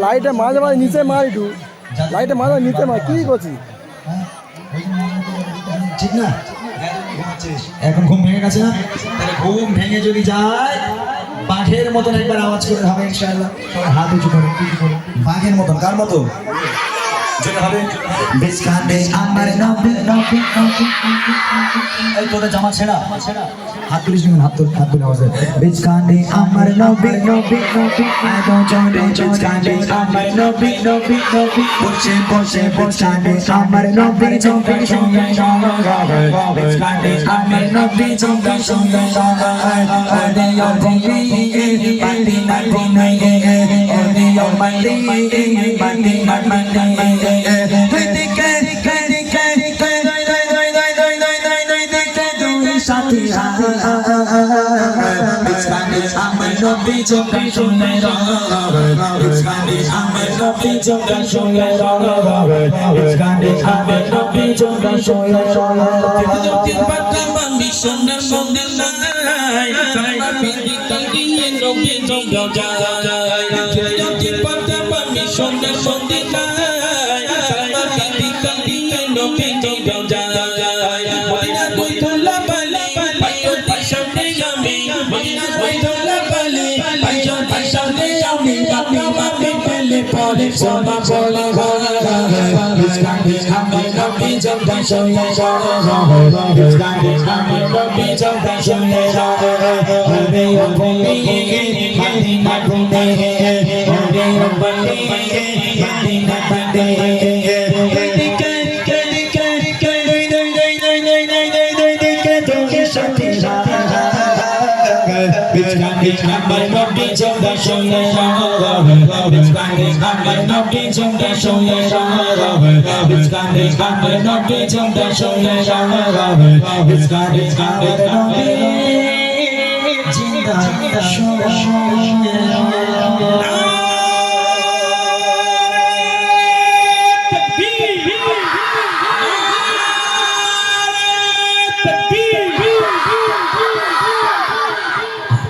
লাইটে মাঝে মাঝে নিচে মার একটু লাইটে মাঝে নিচে মার কি করছি ঠিক না এখন ঘুম ভেঙে গেছে না তাহলে ঘুম ভেঙে যদি যায় বাঘের মতন একবার আওয়াজ করে হবে ইনশাআল্লাহ সবাই হাত উঁচু করে বাঘের মতন কার মতো যেটা হবে বিস্কানে আমার নবী নবী এই তোদের জামা ছেঁড়া হাত তুলিস নি হাত তুলে আওয়াজ দে বিস্কানে আমার নবী নবী নবী আই ডোন্ট জনে বিস্কানে আমার নবী নবী নবী বসে বসে বসানে আমার নবী জঙ্গি সঙ্গে সঙ্গে বিস্কানে আমার নবী জঙ্গি সঙ্গে সঙ্গে আরে ও ভঙ্গি বান্দি না ভঙ্গি ওরে ও মালি বান্দি না বান্দি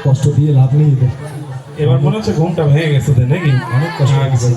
কষ্ট দিয়ে লাভ নেই এবার মনে হচ্ছে ঘুমটা ভেঙে গেছে নাকি অনেক কষ্ট হয়ে গেছে